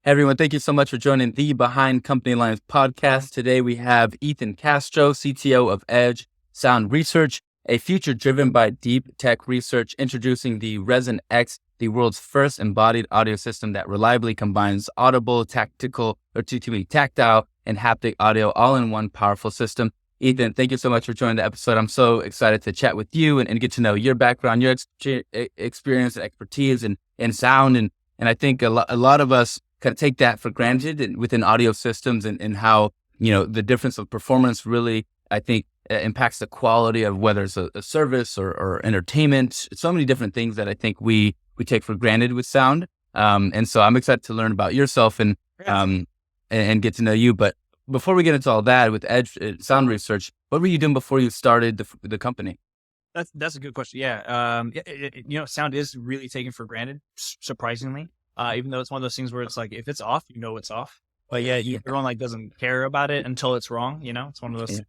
Hey everyone, thank you so much for joining the Behind Company Lines podcast. Today we have Ethan Castro, CTO of Edge Sound Research, a future driven by deep tech research, introducing the Resin X, the world's first embodied audio system that reliably combines audible, tactile, and haptic audio all in one powerful system. Ethan, thank you so much for joining the episode. I'm so excited to chat with you and get to know your background, your experience and expertise in sound. And I think a lot of us kind of take that for granted within audio systems and how, the difference of performance really, I think, impacts the quality of whether it's a service or entertainment. So many different things that I think we take for granted with sound. And so I'm excited to learn about yourself and get to know you. But before we get into all that with Edge Sound Research, what were you doing before you started the company? That's a good question. Yeah. Sound is really taken for granted, surprisingly. Even though it's one of those things where it's like, if it's off, it's off. But yeah, everyone doesn't care about it until it's wrong. It's one of those.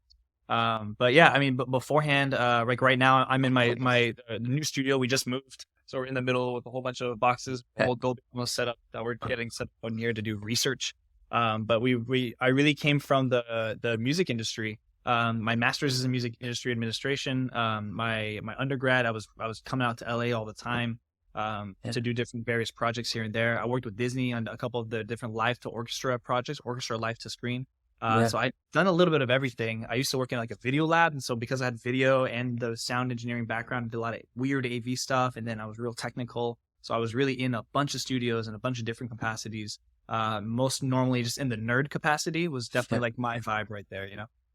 But beforehand, right now I'm in my new studio. We just moved, so we're in the middle with a whole bunch of boxes, all almost set up that we're getting set up on here to do research. But I really came from the music industry. My master's is in music industry administration. My undergrad, I was coming out to LA all the time. To do different various projects here and there. I worked with Disney on a couple of the different live to orchestra projects, orchestra live to screen. So I've done a little bit of everything. I used to work in a video lab. And so because I had video and the sound engineering background, I did a lot of weird AV stuff. And then I was real technical. So I was really in a bunch of studios and a bunch of different capacities. Most normally just in the nerd capacity was definitely my vibe right there,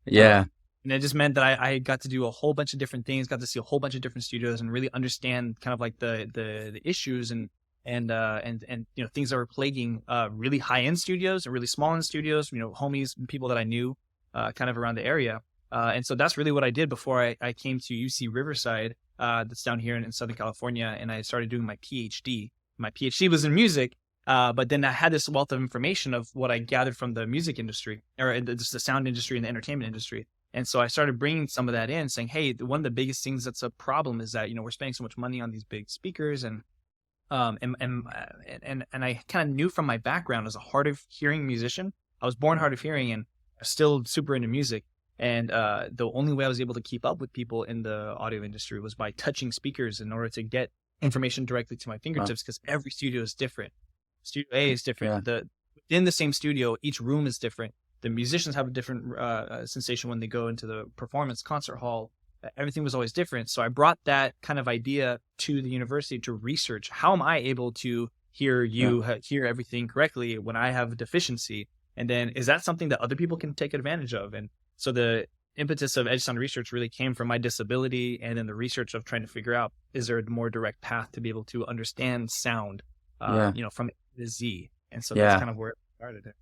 Yeah. And it just meant that I got to do a whole bunch of different things, got to see a whole bunch of different studios and really understand kind of the issues and things that were plaguing really high end studios and really small end studios, homies and people that I knew kind of around the area. And so that's really what I did before I came to UC Riverside, that's down here in Southern California, and I started doing my Ph.D. My Ph.D. was in music. But then I had this wealth of information of what I gathered from the music industry or just the sound industry and the entertainment industry. And so I started bringing some of that in, saying, hey, one of the biggest things that's a problem is that, we're spending so much money on these big speakers. And I kind of knew from my background as a hard of hearing musician, I was born hard of hearing and still super into music. And the only way I was able to keep up with people in the audio industry was by touching speakers in order to get information directly to my fingertips, because every studio is different. Studio A is different. Within the same studio, each room is different. The musicians have a different sensation when they go into the performance concert hall. Everything was always different. So I brought that kind of idea to the university to research. How am I able to hear hear everything correctly when I have a deficiency? And then is that something that other people can take advantage of? And so the impetus of Edge Sound Research really came from my disability and then the research of trying to figure out, is there a more direct path to be able to understand sound, from A to Z? And so that's kind of where it started.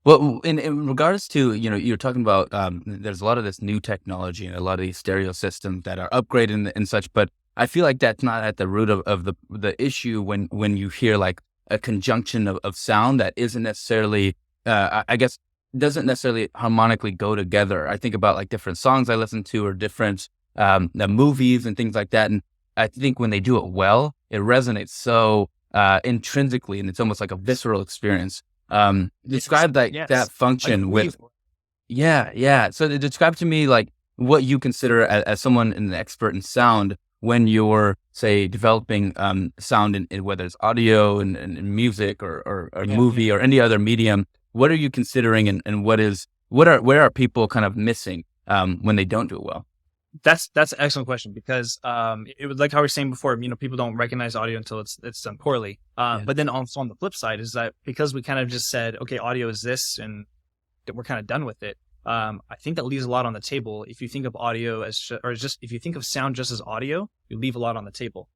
Well, in regards to, you're talking about, there's a lot of this new technology and a lot of these stereo systems that are upgraded and such, but I feel like that's not at the root of the issue when you hear a conjunction of sound that isn't necessarily, I guess, doesn't necessarily harmonically go together. I think about different songs I listen to or different the movies and things like that. And I think when they do it well, it resonates so intrinsically, and it's almost like a visceral experience. Describe that function with, So describe to me what you consider as someone an expert in sound when you're, say, developing sound in whether it's audio and music or movie or any other medium. What are you considering, and where are people kind of missing when they don't do it well? That's an excellent question, because it was like how we were saying before, people don't recognize audio until it's done poorly. But then also on the flip side is that because we kind of just said, okay, audio is this, and we're kind of done with it. I think that leaves a lot on the table. If you think of audio if you think of sound just as audio, you leave a lot on the table.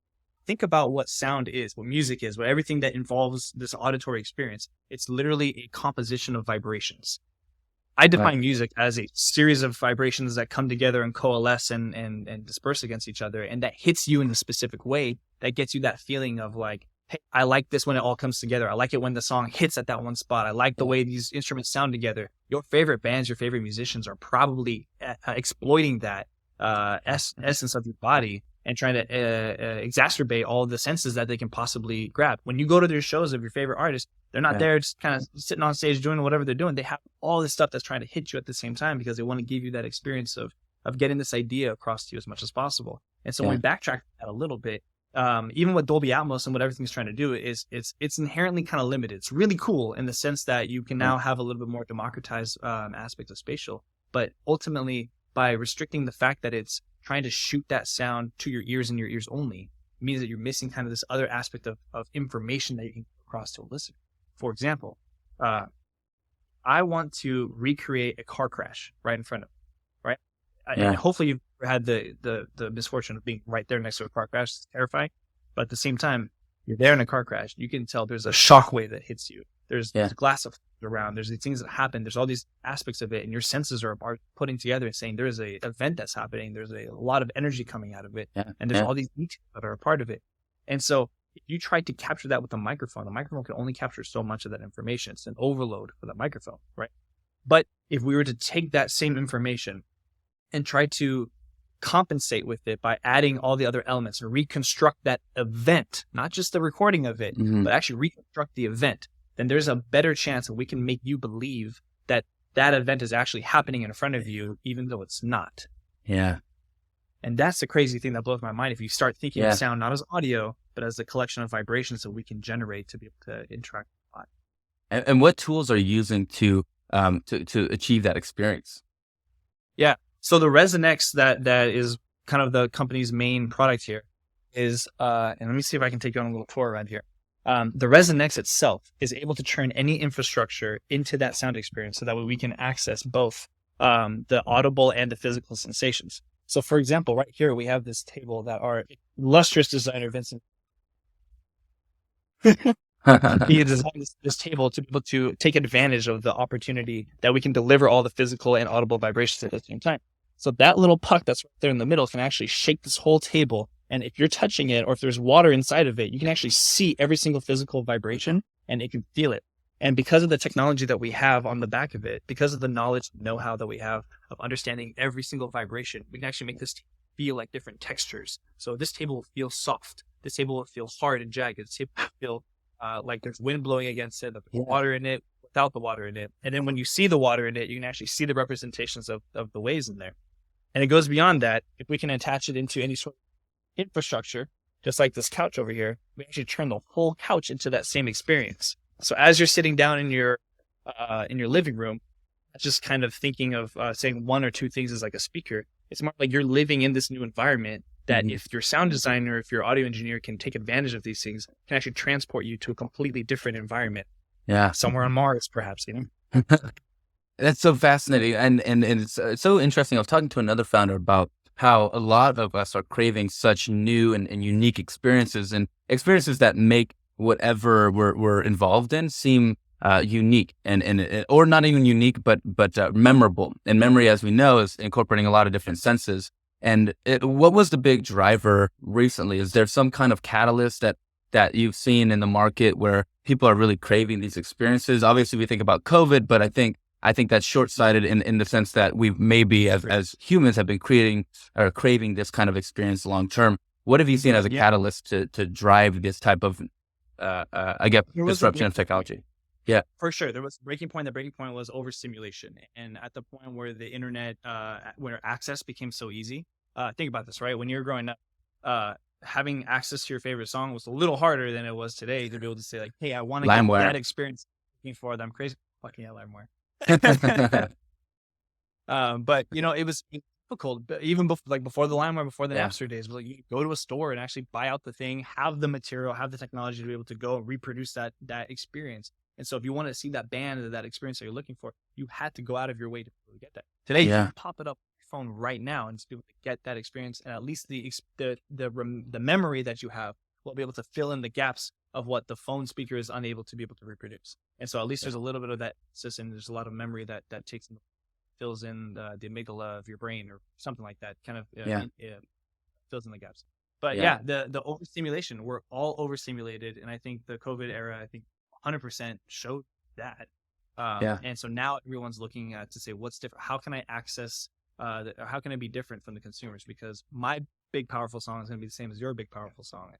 Think about what sound is, what music is, what everything that involves this auditory experience. It's literally a composition of vibrations. I define music as a series of vibrations that come together and coalesce and disperse against each other, and that hits you in a specific way that gets you that feeling of hey, I like this when it all comes together. I like it when the song hits at that one spot. I like the way these instruments sound together. Your favorite bands, your favorite musicians are probably exploiting that essence of your body and trying to exacerbate all the senses that they can possibly grab. When you go to their shows of your favorite artists, they're not there just kind of sitting on stage doing whatever they're doing. They have all this stuff that's trying to hit you at the same time because they want to give you that experience of getting this idea across to you as much as possible. And so when we backtrack that a little bit, even with Dolby Atmos and what everything's trying to do is it's inherently kind of limited. It's really cool in the sense that you can now have a little bit more democratized aspect of spatial, but ultimately by restricting the fact that it's trying to shoot that sound to your ears and your ears only, it means that you're missing kind of this other aspect of information that you can get across to a listener. For example, I want to recreate a car crash right in front of me, right? And hopefully you've had the misfortune of being right there next to a car crash. It's terrifying. But at the same time, you're there in a car crash. You can tell there's a shock wave that hits you. There's glass around. There's these things that happen. There's all these aspects of it. And your senses are putting together and saying there's a event that's happening. There's a lot of energy coming out of it. And there's all these details that are a part of it. And so if you try to capture that with the microphone can only capture so much of that information. It's an overload for the microphone, right? But if we were to take that same information and try to compensate with it by adding all the other elements and reconstruct that event, not just the recording of it, but actually reconstruct the event, then there's a better chance that we can make you believe that that event is actually happening in front of you, even though it's not. Yeah. And that's the crazy thing that blows my mind. If you start thinking of sound not as audio, but as the collection of vibrations that we can generate to be able to interact with the body. And what tools are you using to achieve that experience? Yeah. So the Resonex that is kind of the company's main product here is, and let me see if I can take you on a little tour around here. The Resonex itself is able to turn any infrastructure into that sound experience so that way we can access both the audible and the physical sensations. So for example, right here, we have this table that our illustrious designer, Vincent, he designed this table to be able to take advantage of the opportunity that we can deliver all the physical and audible vibrations at the same time. So that little puck that's right there in the middle can actually shake this whole table. And if you're touching it or if there's water inside of it, you can actually see every single physical vibration and it can feel it. And because of the technology that we have on the back of it, because of the knowledge, know-how that we have of understanding every single vibration, we can actually make this feel like different textures. So this table will feel soft. This table will feel hard and jagged. This table will feel like there's wind blowing against it, there's water in it, without the water in it. And then when you see the water in it, you can actually see the representations of the waves in there. And it goes beyond that. If we can attach it into any sort of infrastructure, just like this couch over here, we actually turn the whole couch into that same experience. So as you're sitting down in your living room, just kind of thinking of saying one or two things as like a speaker, it's more like you're living in this new environment that if your sound designer, if your audio engineer can take advantage of these things, can actually transport you to a completely different environment. Yeah. Somewhere on Mars, perhaps, you know? That's so fascinating. And it's so interesting. I was talking to another founder about how a lot of us are craving such new and unique experiences and experiences that make whatever we're involved in seem unique and or not even unique, but memorable. And memory, as we know, is incorporating a lot of different senses. And what was the big driver recently? Is there some kind of catalyst that you've seen in the market where people are really craving these experiences? Obviously, we think about COVID, but I think that's short-sighted in the sense that we maybe as humans have been creating or craving this kind of experience long-term. What have you seen as a catalyst to drive this type of, I guess, disruption of technology? Yeah, for sure. There was a breaking point. The breaking point was overstimulation. And at the point where the internet, where access became so easy, think about this, right? When you were growing up, having access to your favorite song was a little harder than it was today to be able to say like, hey, I want to get that experience before that. I'm crazy. Fucking yeah, LimeWire. But you know, it was difficult, but even before the LimeWire, before the Napster days, like you go to a store and actually buy out the thing, have the material, have the technology to be able to go and reproduce that experience. And so if you want to see that band or that experience that you're looking for, you had to go out of your way to get that. Today, you can pop it up on your phone right now and just be able to get that experience, and at least the memory that you have will be able to fill in the gaps of what the phone speaker is unable to be able to reproduce. And so at least there's a little bit of that system. There's a lot of memory that takes and fills in the amygdala of your brain or something like that, kind of fills in the gaps. But the overstimulation, we're all overstimulated. And I think the COVID era, 100% showed that. And so now everyone's looking at to say, what's different? How can I access, how can I be different from the consumers? Because my big powerful song is going to be the same as your big powerful song.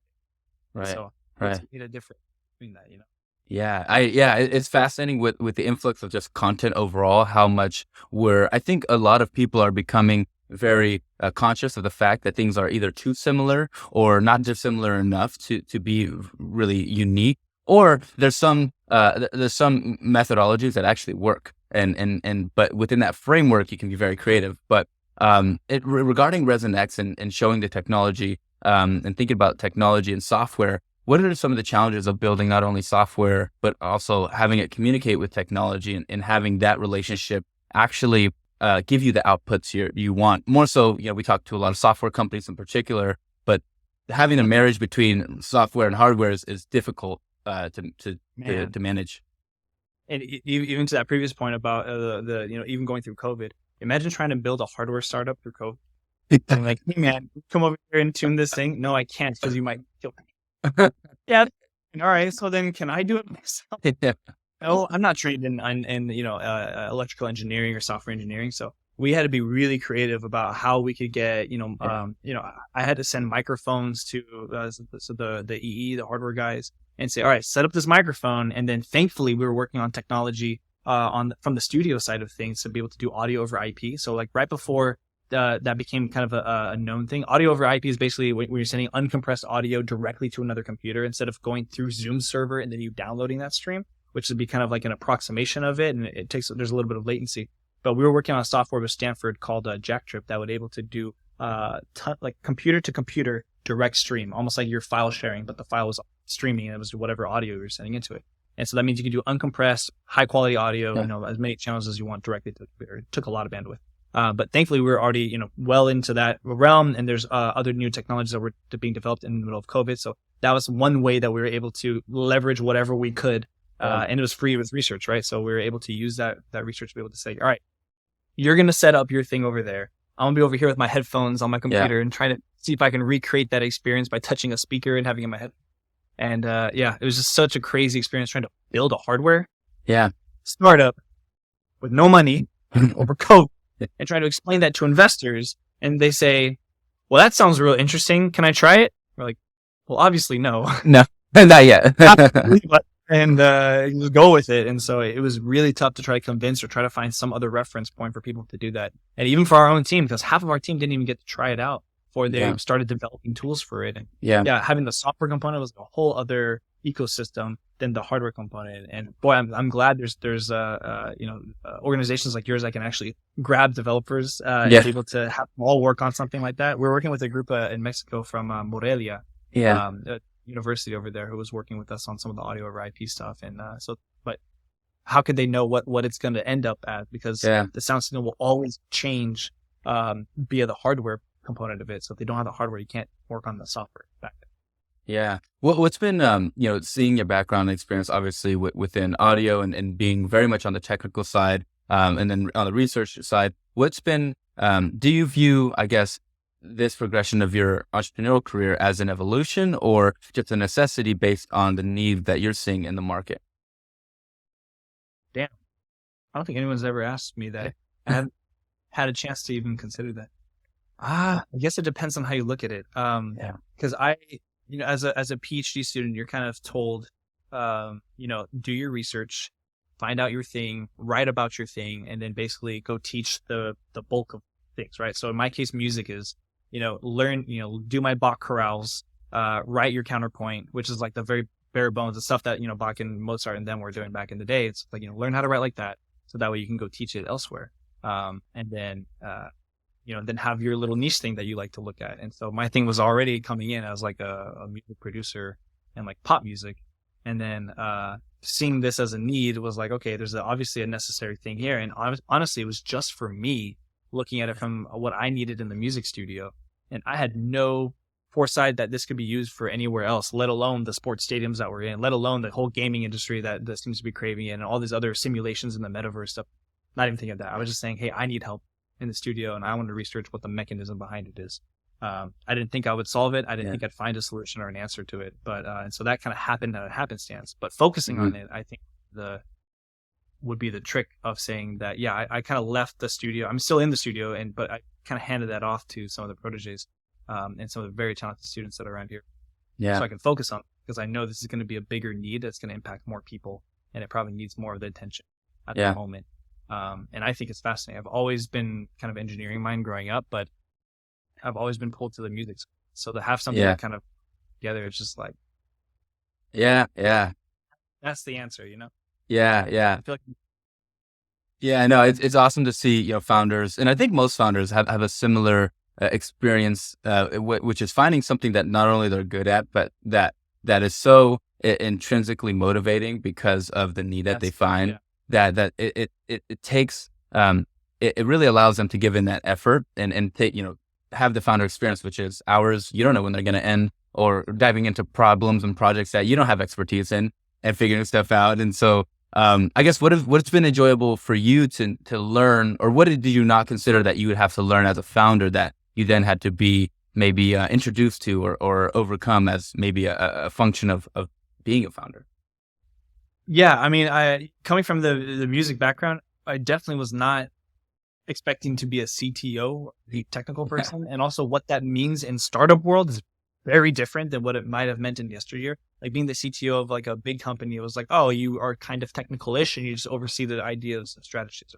Right. So Right. it's a difference between that, you know. It's fascinating with the influx of just content overall, how much I think a lot of people are becoming very conscious of the fact that things are either too similar or not dissimilar enough to be really unique, or there's some methodologies that actually work, but within that framework you can be very creative. But regarding Resin X and showing the technology, and thinking about technology and software, what are some of the challenges of building not only software, but also having it communicate with technology, and having that relationship actually give you the outputs you want? More so, we talk to a lot of software companies in particular, but having a marriage between software and hardware is difficult to manage. And even to that previous point about even going through COVID, imagine trying to build a hardware startup through COVID. I'm like, hey man, come over here and tune this thing. No, I can't, because you might kill me. Yeah. All right. So then, can I do it myself? No, I'm not trained in electrical engineering or software engineering. So we had to be really creative about how we could get, I had to send microphones to the hardware guys and say, all right, set up this microphone. And then thankfully we were working on technology from the studio side of things to be able to do audio over IP. So like right before that became kind of a known thing. Audio over IP is basically when you're sending uncompressed audio directly to another computer instead of going through Zoom server and then you downloading that stream, which would be kind of like an approximation of it. And there's a little bit of latency. But we were working on a software with Stanford called Jacktrip that would able to do like computer to computer direct stream, almost like you're file sharing, but the file was streaming and it was whatever audio you're sending into it. And so that means you can do uncompressed, high quality audio, as many channels as you want directly to the computer. It took a lot of bandwidth. But thankfully we were already, well into that realm, and there's other new technologies that were being developed in the middle of COVID. So that was one way that we were able to leverage whatever we could. And it was free with research, right? So we were able to use that research to be able to say, all right, you're going to set up your thing over there. I'm going to be over here with my headphones on my computer and try to see if I can recreate that experience by touching a speaker and having it in my head. And it was just such a crazy experience trying to build a hardware startup with no money over COVID. And try to explain that to investors, and they say, well, that sounds real interesting. Can I try it? We're like, well, obviously no. No, not yet. And just go with it. And so it was really tough to try to convince or try to find some other reference point for people to do that. And even for our own team, because half of our team didn't even get to try it out before they started developing tools for it. And having the software component was a whole other ecosystem than the hardware component. And boy, I'm glad there's organizations like yours that can actually grab developers and be able to have them all work on something like that. We're working with a group in Mexico from Morelia, a university over there, who was working with us on some of the audio over IP stuff. And but how could they know what it's going to end up at? Because the sound signal will always change via the hardware component of it. So if they don't have the hardware, you can't work on the software back then. Yeah. What's been, seeing your background and experience, obviously within audio and being very much on the technical side, and then on the research side, what's been, do you view, I guess, this progression of your entrepreneurial career as an evolution or just a necessity based on the need that you're seeing in the market? Damn. I don't think anyone's ever asked me that. I haven't had a chance to even consider that. I guess it depends on how you look at it. Because as a PhD student, you're kind of told, do your research, find out your thing, write about your thing, and then basically go teach the bulk of things, right? So in my case, music is, learn, do my Bach chorales, write your counterpoint, which is like the very bare bones, the stuff that, Bach and Mozart and them were doing back in the day. It's like, learn how to write like that. So that way you can go teach it elsewhere. And then, then have your little niche thing that you like to look at. And so my thing was already coming in as like a music producer and like pop music. And then seeing this as a need was like, okay, there's obviously a necessary thing here. And honestly, it was just for me looking at it from what I needed in the music studio. And I had no foresight that this could be used for anywhere else, let alone the sports stadiums that we're in, let alone the whole gaming industry that seems to be craving it, and all these other simulations in the metaverse stuff. Not even thinking of that. I was just saying, hey, I need help in the studio, and I wanted to research what the mechanism behind it is. I didn't think I would solve it. I didn't think I'd find a solution or an answer to it. But and so that kind of happened at a happenstance. But focusing on it, I think would be the trick of saying that, I kind of left the studio. I'm still in the studio, but I kind of handed that off to some of the proteges and some of the very talented students that are around here. Yeah. So I can focus on it, because I know this is going to be a bigger need that's going to impact more people, and it probably needs more of the attention at the moment. And I think it's fascinating. I've always been kind of engineering mind growing up, but I've always been pulled to the music. So to have something that kind of together, it's just like, that's the answer, you know? Yeah. I feel like, Yeah, no, it's awesome to see, founders, and I think most founders have a similar experience, which is finding something that not only they're good at, but that is so intrinsically motivating because of the need that they find, that it takes, it really allows them to give in that effort and take, have the founder experience, which is hours. You don't know when they're going to end, or diving into problems and projects that you don't have expertise in and figuring stuff out. And so, I guess what's been enjoyable for you to learn, or what did you not consider that you would have to learn as a founder that you then had to be maybe introduced to or overcome as maybe a function of being a founder? Yeah, I mean, coming from the music background, I definitely was not expecting to be a CTO, a technical person, and also what that means in startup world is very different than what it might have meant in yesteryear. Like being the CTO of like a big company, it was like, oh, you are kind of technical-ish and you just oversee the ideas and strategies,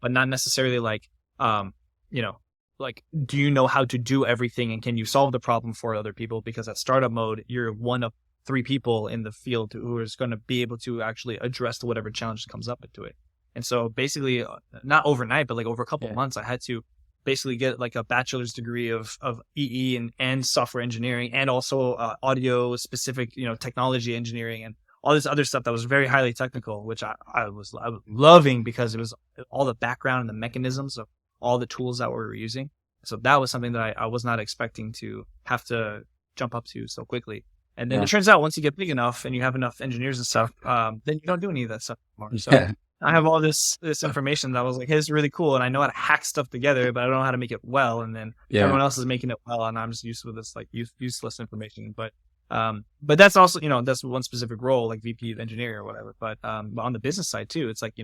but not necessarily like, like, do you know how to do everything and can you solve the problem for other people? Because at startup mode, you're one of 3 people in the field who is going to be able to actually address whatever challenge comes up into it. And so basically, not overnight, but like over a couple of months, I had to basically get like a bachelor's degree of EE and software engineering, and also audio specific, technology engineering and all this other stuff that was very highly technical, which I was loving, because it was all the background and the mechanisms of all the tools that we were using. So that was something that I was not expecting to have to jump up to so quickly. And then it turns out once you get big enough and you have enough engineers and stuff, then you don't do any of that stuff anymore. So I have all this information that I was like, hey, this is really cool. And I know how to hack stuff together, but I don't know how to make it well. And then everyone else is making it well, and I'm just used with this like useless information. But that's also, that's one specific role, like VP of engineering or whatever. But on the business side too, it's like,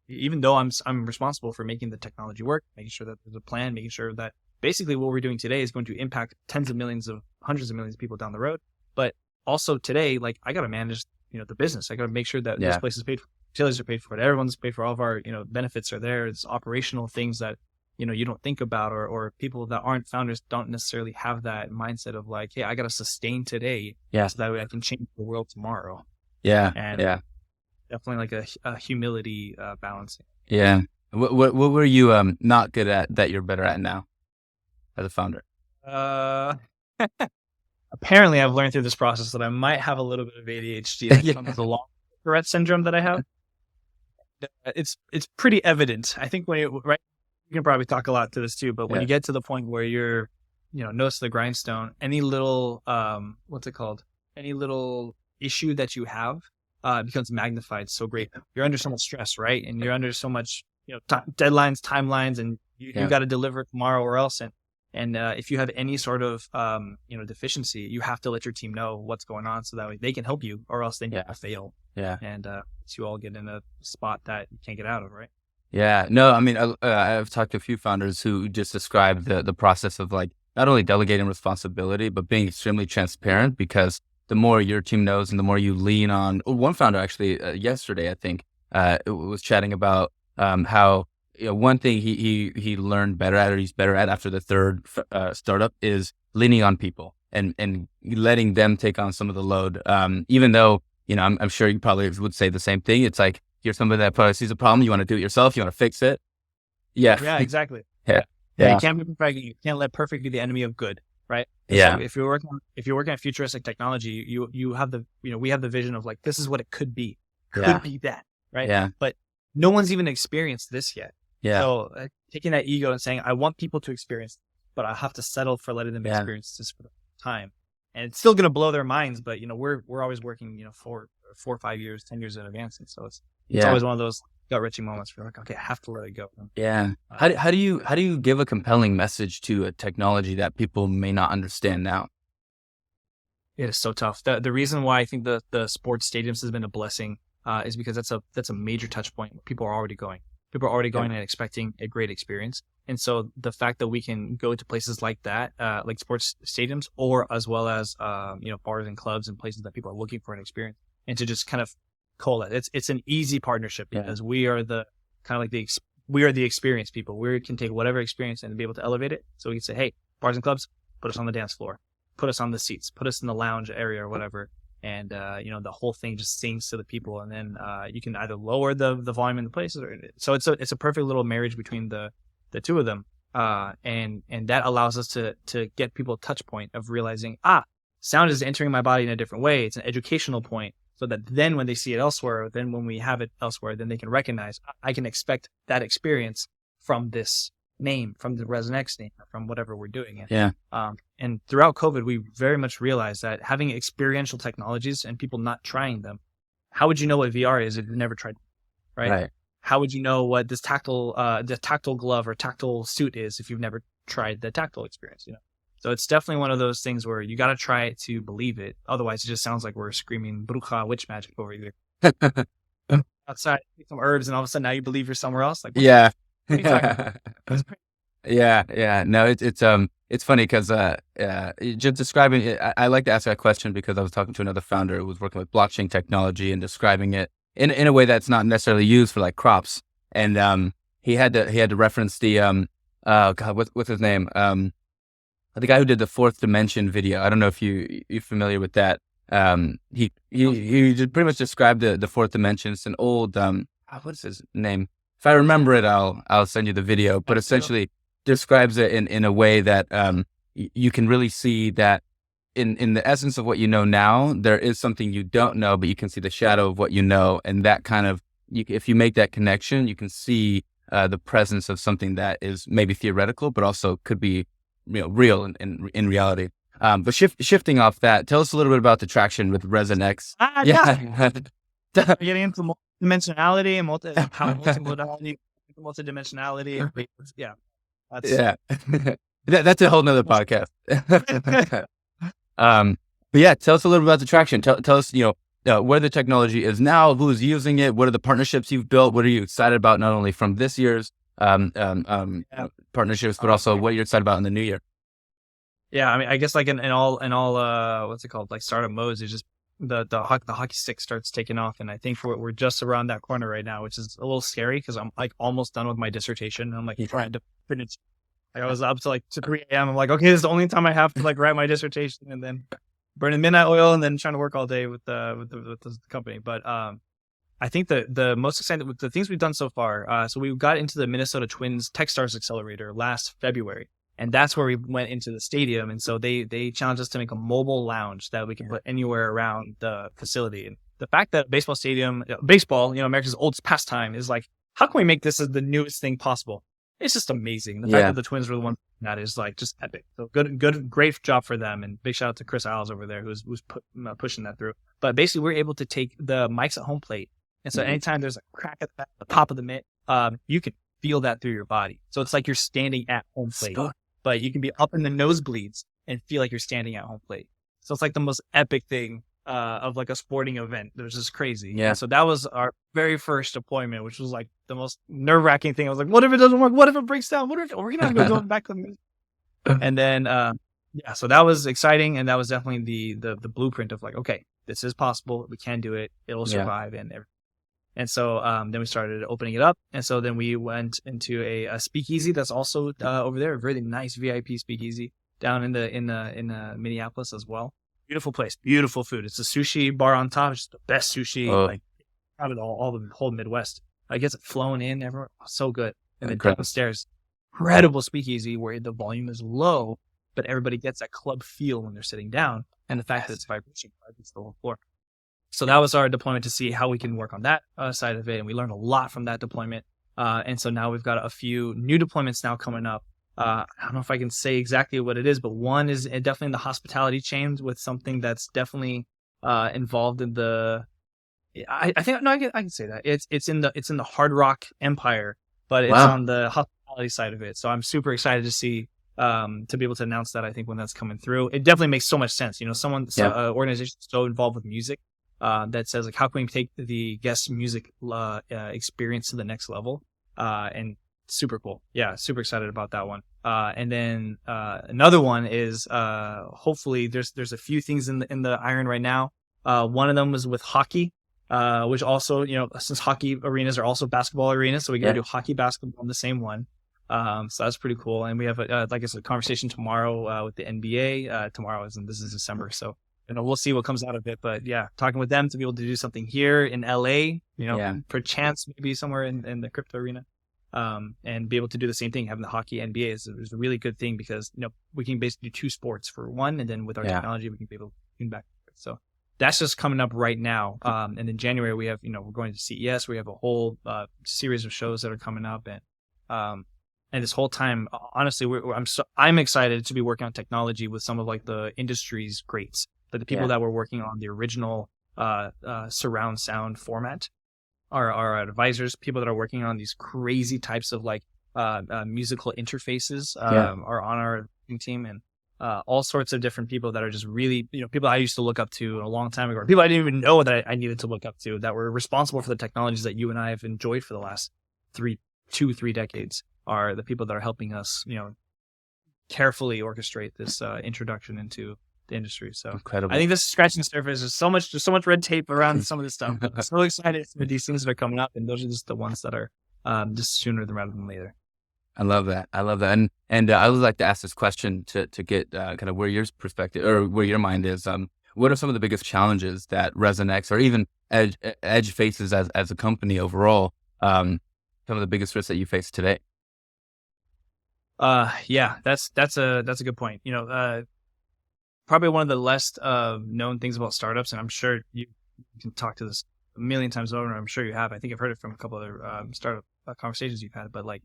even though I'm responsible for making the technology work, making sure that there's a plan, making sure that basically what we're doing today is going to impact tens of millions of hundreds of millions of people down the road. But also today, like I got to manage, the business. I got to make sure that this place is paid for, utilities are paid for, it, everyone's paid for, all of our, benefits are there. It's operational things that, you don't think about, or people that aren't founders don't necessarily have that mindset of like, hey, I got to sustain today so that way I can change the world tomorrow. Definitely like a humility balancing. Yeah. What were you not good at that you're better at now as a founder? Apparently, I've learned through this process that I might have a little bit of ADHD that comes along with Tourette syndrome that I have. It's pretty evident. I think when you can probably talk a lot to this too, but when you get to the point where you're, nose to the grindstone, any little any little issue that you have becomes magnified so great. You're under so much stress, right? And you're under so much, deadlines, timelines, and you got to deliver tomorrow or else. And if you have any sort of, deficiency, you have to let your team know what's going on so that way they can help you, or else then you fail. And you all get in a spot that you can't get out of, right? Yeah. No, I mean, I've talked to a few founders who just describe the process of like not only delegating responsibility, but being extremely transparent, because the more your team knows and the more you lean on. One founder actually yesterday, I think, was chatting about how, one thing he learned better at, or he's better at after the third startup, is leaning on people and letting them take on some of the load. Even though, I'm sure you probably would say the same thing. It's like, you're somebody that probably sees a problem, you want to do it yourself, you want to fix it. Yeah, exactly. You can't be perfect. You can't let perfect be the enemy of good, right? So if you're working on futuristic technology, you have we have the vision of like, this is what it could be. Could be that, right? But no one's even experienced this yet. So taking that ego and saying, I want people to experience, but I have to settle for letting them experience this for the time. And it's still going to blow their minds, but we're always working, 4 or 5 years, 10 years in advance. And so it's always one of those gut-wrenching moments where you're like, okay, I have to let it go. How do you give a compelling message to a technology that people may not understand now? It is so tough. The reason why I think the sports stadiums has been a blessing is because that's a major touch point. People are already going. People are already going and expecting a great experience. And so the fact that we can go to places like that, like sports stadiums, or as well as bars and clubs and places that people are looking for an experience, and to just kind of call it, it's an easy partnership because we are the kind of like we are the experienced people. We can take whatever experience and be able to elevate it. So we can say, hey, bars and clubs, put us on the dance floor, put us on the seats, put us in the lounge area or whatever. And, the whole thing just sings to the people. And then you can either lower the volume in the places. So it's a perfect little marriage between the two of them. And that allows us to get people a touch point of realizing, sound is entering my body in a different way. It's an educational point. So that then when they see it elsewhere, then when we have it elsewhere, then they can recognize, I can expect that experience from this name, from the ResonX name, from whatever we're doing. And throughout COVID, we very much realized that having experiential technologies and people not trying them, how would you know what VR is if you've never tried it, right? How would you know what this tactile glove or tactile suit is if you've never tried the tactile experience, So it's definitely one of those things where you got to try it to believe it. Otherwise, it just sounds like we're screaming bruja, witch magic over here. Outside, take some herbs, and all of a sudden now you believe you're somewhere else. Like, what are you talking about? Yeah. No, it's funny because just describing it, I like to ask that question because I was talking to another founder who was working with blockchain technology and describing it in a way that's not necessarily used for like crops. And he had to reference the what's his name? The guy who did the Fourth Dimension video. I don't know if you're familiar with that. He pretty much described the Fourth Dimension. It's an old what's his name? If I remember it, I'll send you the video. But essentially describes it in a way that you can really see that in the essence of what you know now, there is something you don't know, but you can see the shadow of what you know, and that kind of if you make that connection, you can see the presence of something that is maybe theoretical, but also could be real in reality. But shifting off that, tell us a little bit about the traction with ResonX. Getting into dimensionality and multimodality, multidimensionality. That's a whole nother podcast. But yeah, tell us a little bit about the traction. Tell us, where the technology is now, who's using it, what are the partnerships you've built, what are you excited about, not only from this year's partnerships, but also what you're excited about in the new year. Yeah, I mean, I guess like in all what's it called, like startup modes, it's just the hockey stick starts taking off, and I think we're just around that corner right now, which is a little scary because I'm like almost done with my dissertation. And I'm like trying to finish. Like, I was up to like 3 a.m. I'm like, okay, this is the only time I have to like write my dissertation, and then burning midnight oil, and then trying to work all day with the company. But I think the most exciting with the things we've done so far. So we got into the Minnesota Twins Techstars Accelerator last February. And that's where we went into the stadium. And so they challenged us to make a mobile lounge that we can put anywhere around the facility. And the fact that baseball, America's oldest pastime, is like, how can we make this as the newest thing possible? It's just amazing. The fact that the Twins were the ones that is like just epic. So great job for them. And big shout out to Chris Isles over there who's pushing that through. But basically, we're able to take the mics at home plate. And so anytime there's a crack at the top of the mitt, you can feel that through your body. So it's like you're standing at home plate. But you can be up in the nosebleeds and feel like you're standing at home plate. So it's like the most epic thing of like a sporting event. It was just crazy. Yeah. So that was our very first deployment, which was like the most nerve-wracking thing. I was like, what if it doesn't work? What if it breaks down? What if we're going to go back to the music? And then, so that was exciting. And that was definitely the blueprint of like, okay, this is possible. We can do it. It'll survive and everything. And so then we started opening it up. And so then we went into a speakeasy that's also over there, a really nice VIP speakeasy down in Minneapolis as well. Beautiful place, beautiful food. It's a sushi bar on top. It's just the best sushi, like out of all the whole Midwest. I guess it flown in everywhere. So good. And then downstairs, incredible speakeasy where the volume is low, but everybody gets that club feel when they're sitting down. And the fact that it's vibration vibrates the whole floor. So that was our deployment to see how we can work on that side of it. And we learned a lot from that deployment. And so now we've got a few new deployments now coming up. I don't know if I can say exactly what it is, but one is definitely in the hospitality chain with something that's definitely involved in the. I can say that it's in the Hard Rock Empire, but it's on the hospitality side of it. So I'm super excited to see to be able to announce that. I think when that's coming through, it definitely makes so much sense. Organization so involved with music. That says like, how can we take the guest music experience to the next level? And super cool. Yeah, super excited about that one. And then another one is hopefully there's a few things in the iron right now. One of them was with hockey, which also, since hockey arenas are also basketball arenas, so we can do hockey, basketball on the same one. So that's pretty cool. And we have like I said, a conversation tomorrow with the NBA. Tomorrow this is December, so we'll see what comes out of it. But yeah, talking with them to be able to do something here in LA, perchance maybe somewhere in the crypto arena. And be able to do the same thing, having the hockey NBA is a really good thing because, we can basically do two sports for one. And then with our technology, we can be able to tune back. So that's just coming up right now. And in January, we have, we're going to CES. We have a whole series of shows that are coming up. And this whole time, honestly, I'm excited to be working on technology with some of like the industry's greats, like the people that were working on the original surround sound format. Our advisors, people that are working on these crazy types of like musical interfaces are on our team, and all sorts of different people that are just really, people I used to look up to a long time ago, or people I didn't even know that I needed to look up to, that were responsible for the technologies that you and I have enjoyed for the last 3 decades, are the people that are helping us, carefully orchestrate this introduction into the industry. So incredible. I think this is scratching the surface. There's so much red tape around some of this stuff. I'm so excited for these things that are coming up, and those are just the ones that are just sooner rather than later. I love that. And I would like to ask this question to get kind of where your perspective or where your mind is. What are some of the biggest challenges that ResonX or even Edge faces as a company overall? Some of the biggest risks that you face today. Yeah, that's a good point. Probably one of the less known things about startups, and I'm sure you can talk to this a million times over, and I'm sure you have. I think I've heard it from a couple other startup conversations you've had, but like,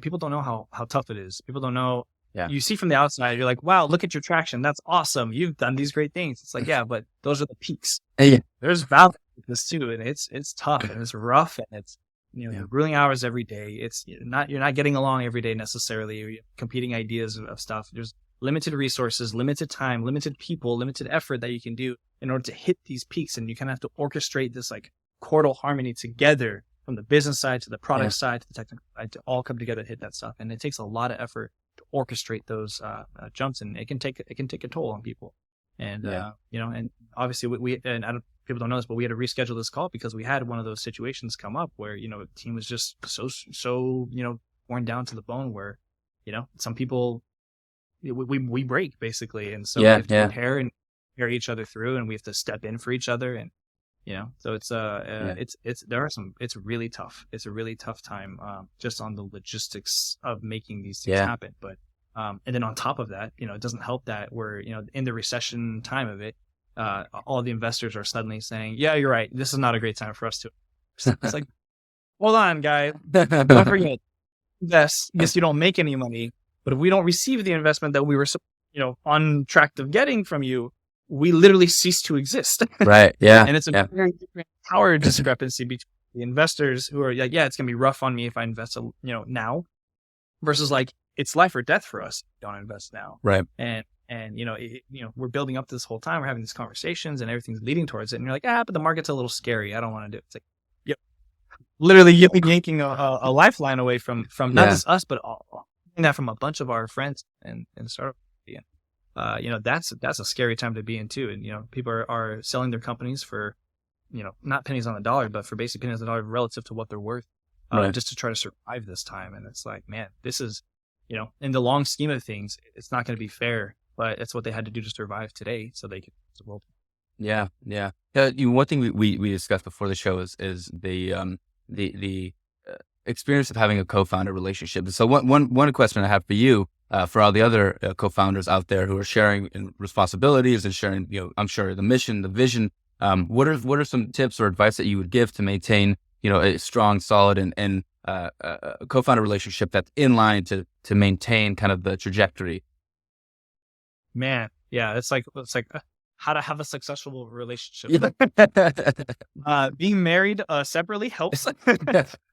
people don't know how tough it is. People don't know. Yeah. You see from the outside, you're like, wow, look at your traction. That's awesome. You've done these great things. It's like, yeah, but those are the peaks. Yeah. There's value in this too, and it's tough and it's rough, and it's grueling hours every day. You're not getting along every day necessarily. You're competing ideas of stuff. There's limited resources, limited time, limited people, limited effort that you can do in order to hit these peaks. And you kind of have to orchestrate this like chordal harmony together from the business side to the product side to the technical side to all come together to hit that stuff. And it takes a lot of effort to orchestrate those jumps, and it can take a toll on people. And and obviously people don't know this, but we had to reschedule this call because we had one of those situations come up where the team was just so worn down to the bone where some people. We break basically, and so we have to prepare and carry each other through, and we have to step in for each other, and so it's really tough. It's a really tough time just on the logistics of making these things happen. But and then on top of that, it doesn't help that we're in the recession time of it. All the investors are suddenly saying, "Yeah, you're right. This is not a great time for us to." It's like, hold on, guys, don't forget, yes, you don't make any money. But if we don't receive the investment that we were, on track of getting from you, we literally cease to exist. Right. Yeah. And it's a very different power discrepancy between the investors who are like, yeah, it's going to be rough on me if I invest, now, versus like it's life or death for us if we don't invest now. Right. And we're building up this whole time. We're having these conversations and everything's leading towards it. And you're like, but the market's a little scary. I don't want to do it. It's like, literally yanking a lifeline away from not just us, but all. That from a bunch of our friends and startup, that's a scary time to be in too. And people are selling their companies for, not pennies on the dollar, but for basically pennies on the dollar relative to what they're worth, just to try to survive this time. And it's like, man, this is, in the long scheme of things, it's not going to be fair, but it's what they had to do to survive today, so they could the world. Yeah. One thing we discussed before the show is the experience of having a co-founder relationship. So one question I have for you, for all the other co-founders out there who are sharing responsibilities and sharing, I'm sure the mission, the vision. What are some tips or advice that you would give to maintain, a strong, solid, and co-founder relationship that's in line to maintain kind of the trajectory? Man, yeah, it's like how to have a successful relationship. Being married separately helps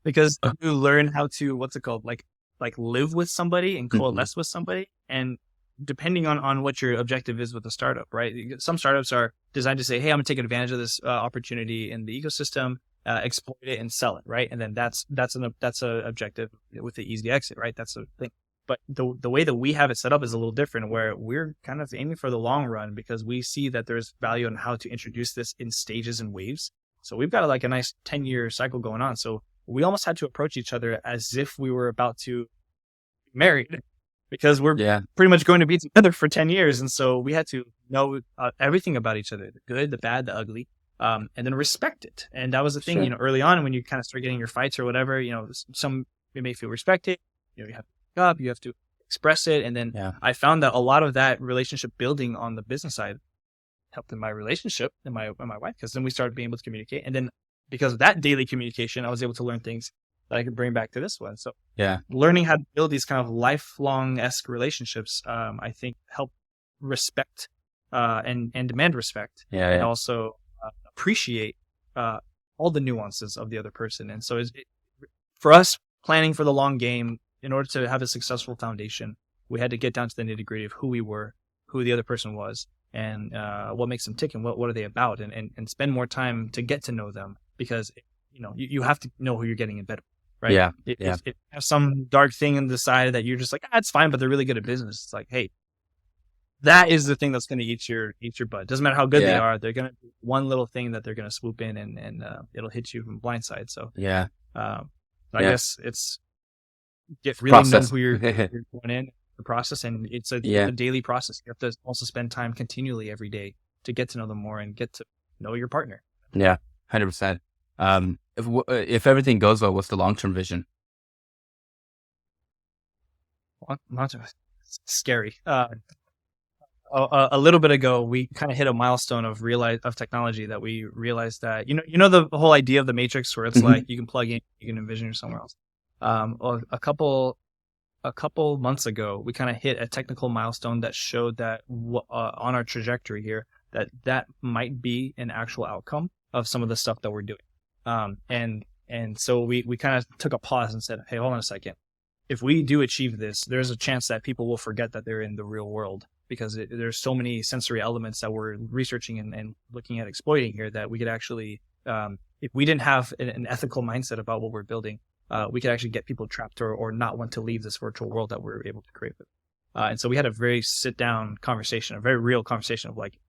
because you learn how to, like live with somebody and coalesce with somebody. And depending on what your objective is with a startup, right? Some startups are designed to say, hey, I'm gonna take advantage of this opportunity in the ecosystem. exploit it and sell it, right? And then that's a objective with the easy exit, right? That's a thing. But the way that we have it set up is a little different, where we're kind of aiming for the long run because we see that there's value in how to introduce this in stages and waves. So we've got like a nice 10-year cycle going on. So we almost had to approach each other as if we were about to be married, because we're pretty much going to be together for 10 years. And so we had to know everything about each other, the good, the bad, the ugly, and then respect it. And that was the thing, early on when you kind of start getting your fights or whatever, some you may feel respected, you have to pick up, you have to express it. And then I found that a lot of that relationship building on the business side helped in my relationship and my wife, because then we started being able to communicate. And then because of that daily communication, I was able to learn things that I could bring back to this one. So learning how to build these kind of lifelong-esque relationships, I think help respect and demand respect, and also appreciate all the nuances of the other person. And so for us, planning for the long game, in order to have a successful foundation, we had to get down to the nitty-gritty of who we were, who the other person was, and what makes them tick, and what are they about, and spend more time to get to know them, because you have to know who you're getting in bed with, right? If you have some dark thing in the side that you're just like, it's fine, but they're really good at business, it's like, hey, that is the thing that's going to eat your butt. Doesn't matter how good they are, they're going to do one little thing that they're going to swoop in and it'll hit you from blindside. So I guess it's get really know who you're going in the process, and it's a daily process. You have to also spend time continually every day to get to know them more and get to know your partner. 100%. If everything goes well, what's the long-term vision? Scary. A little bit ago, we kind of hit a milestone of technology that we realized that, the whole idea of the matrix, where it's like you can plug in, you can envision you're somewhere else. A couple months ago, we kind of hit a technical milestone that showed that on our trajectory here, that might be an actual outcome of some of the stuff that we're doing. And so we kind of took a pause and said, hey, hold on a second. If we do achieve this, there's a chance that people will forget that they're in the real world, because there's so many sensory elements that we're researching and looking at exploiting here, that we could actually, if we didn't have an ethical mindset about what we're building, we could actually get people trapped or not want to leave this virtual world that we're able to create with. And so we had a very sit-down conversation, a very real conversation of like,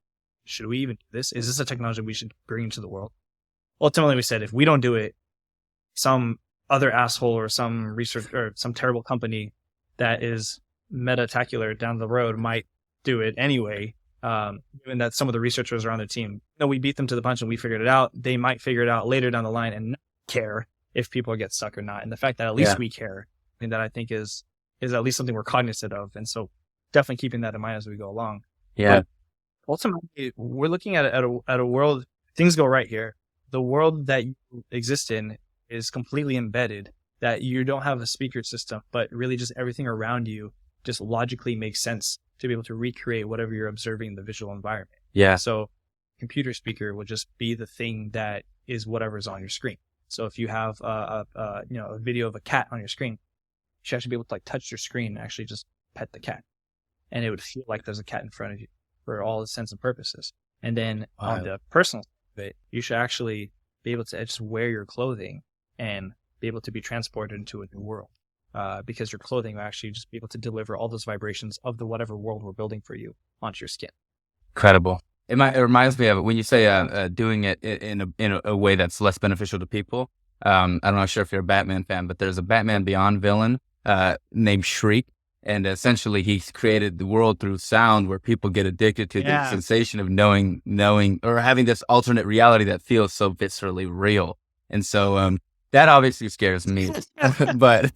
should we even do this? Is this a technology we should bring into the world? Ultimately, we said, if we don't do it, some other asshole or some research or some terrible company that is meta-tacular down the road might do it anyway, given that some of the researchers are on their team. We beat them to the punch and we figured it out. They might figure it out later down the line and not care if people get stuck or not. And the fact that at least we care, that I think is at least something we're cognizant of. And so definitely keeping that in mind as we go along. But ultimately, we're looking at a world, things go right here. The world that you exist in is completely embedded, that you don't have a speaker system, but really just everything around you just logically makes sense to be able to recreate whatever you're observing in the visual environment. So computer speaker will just be the thing that is whatever's on your screen. So if you have a video of a cat on your screen, you should actually be able to like touch your screen and actually just pet the cat, and it would feel like there's a cat in front of you for all intents and purposes. And then on the personal side of it, you should actually be able to just wear your clothing and be able to be transported into a new world, because your clothing will actually just be able to deliver all those vibrations of the whatever world we're building for you onto your skin. Incredible. It reminds me of when you say doing it in a way that's less beneficial to people. I'm not sure if you're a Batman fan, but there's a Batman Beyond villain named Shriek, and essentially he's created the world through sound, where people get addicted to the sensation of knowing, or having this alternate reality that feels so viscerally real. And so that obviously scares me, but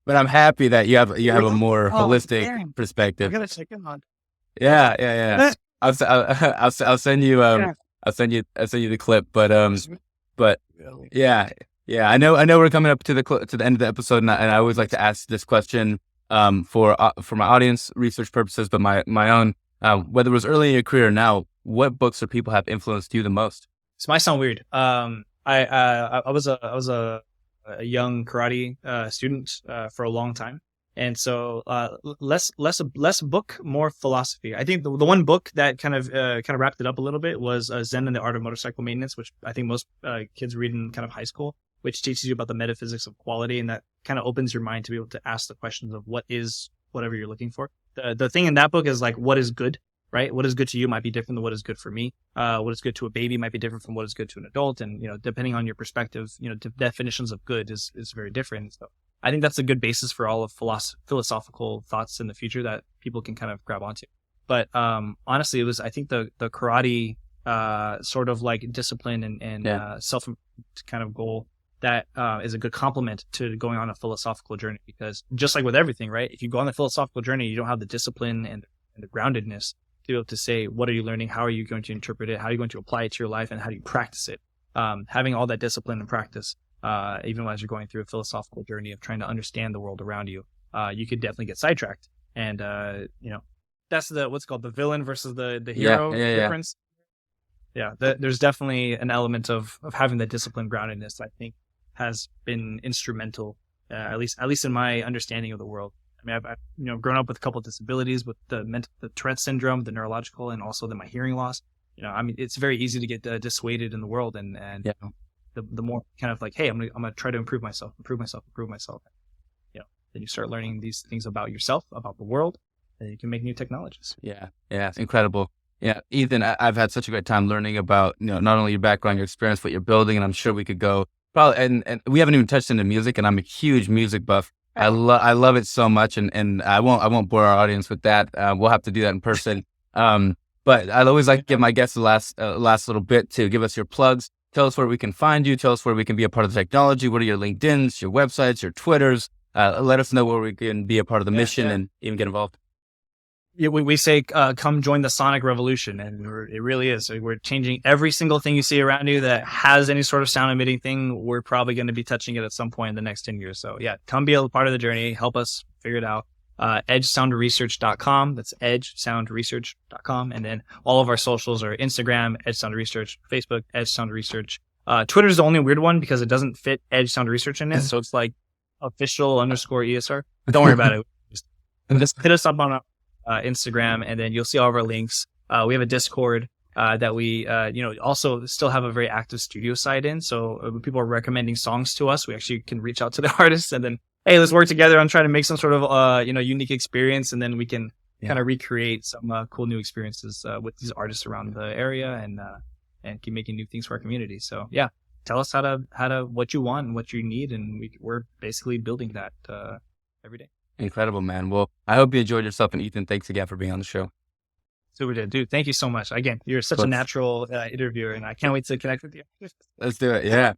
I'm happy that you have a more holistic perspective. I gotta check in on. Yeah. I'll send you I'll send you the clip, but I know we're coming up to the end of the episode, and I always like to ask this question for my audience research purposes, but my own, whether it was early in your career or now, what books or people have influenced you the most? This might sound weird. I was a young karate student for a long time, And so less book, more philosophy. I think the one book that kind of wrapped it up a little bit was Zen and the Art of Motorcycle Maintenance, which I think most kids read in kind of high school, which teaches you about the metaphysics of quality, and that kind of opens your mind to be able to ask the questions of what is whatever you're looking for. The thing in that book is like, what is good, right? What is good to you might be different than what is good for me. What is good to a baby might be different from what is good to an adult. And, depending on your perspective, definitions of good is very different. So I think that's a good basis for all of philosophical thoughts in the future that people can kind of grab onto. But honestly, it was, I think the karate sort of like discipline and self kind of goal that is a good complement to going on a philosophical journey, because just like with everything, right? If you go on the philosophical journey, you don't have the discipline and the groundedness to be able to say, what are you learning? How are you going to interpret it? How are you going to apply it to your life? And how do you practice it? Having all that discipline and practice, even as you're going through a philosophical journey of trying to understand the world around you, you could definitely get sidetracked. And, that's what's called the villain versus the hero difference. Yeah. There's definitely an element of having that discipline groundedness, I think, has been instrumental, at least in my understanding of the world. I mean, I've grown up with a couple of disabilities, with the Tourette syndrome, the neurological, and also my hearing loss. I mean, it's very easy to get dissuaded in the world, and the more kind of like, hey, I'm gonna try to improve myself. Then you start learning these things about yourself, about the world, and you can make new technologies. Yeah, it's incredible. Yeah, Ethan, I've had such a great time learning about not only your background, your experience, what you're building, and I'm sure we could go probably. And we haven't even touched into music, and I'm a huge music buff. I love it so much, and I won't bore our audience with that. We'll have to do that in person. But I'd always like to give my guests the last little bit to give us your plugs. Tell us where we can find you. Tell us where we can be a part of the technology. What are your LinkedIns, your websites, your Twitters? Let us know where we can be a part of the mission and even get involved. Yeah, we say, come join the sonic revolution. And it really is. We're changing every single thing you see around you that has any sort of sound emitting thing. We're probably going to be touching it at some point in the next 10 years. So yeah, come be a part of the journey. Help us figure it out. edgesoundresearch.com. That's edgesoundresearch.com. And then all of our socials are Instagram, Edge Sound Research, Facebook, Edge Sound Research. Twitter is the only weird one because it doesn't fit Edge Sound Research in it. So it's like official_ESR. Don't worry about it. Just hit us up on Instagram, and then you'll see all of our links. We have a Discord that we, also still have a very active studio side in. So when people are recommending songs to us, we actually can reach out to the artists and then, hey, let's work together on trying to make some sort of, unique experience. And then we can kind of recreate some cool new experiences with these artists around the area and keep making new things for our community. So yeah, tell us how to what you want and what you need, and we're basically building that every day. Incredible, man. Well, I hope you enjoyed yourself, and Ethan, thanks again for being on the show. Super, dude. Thank you so much. Again, you're such a natural interviewer, and I can't wait to connect with you. Let's do it. Yeah.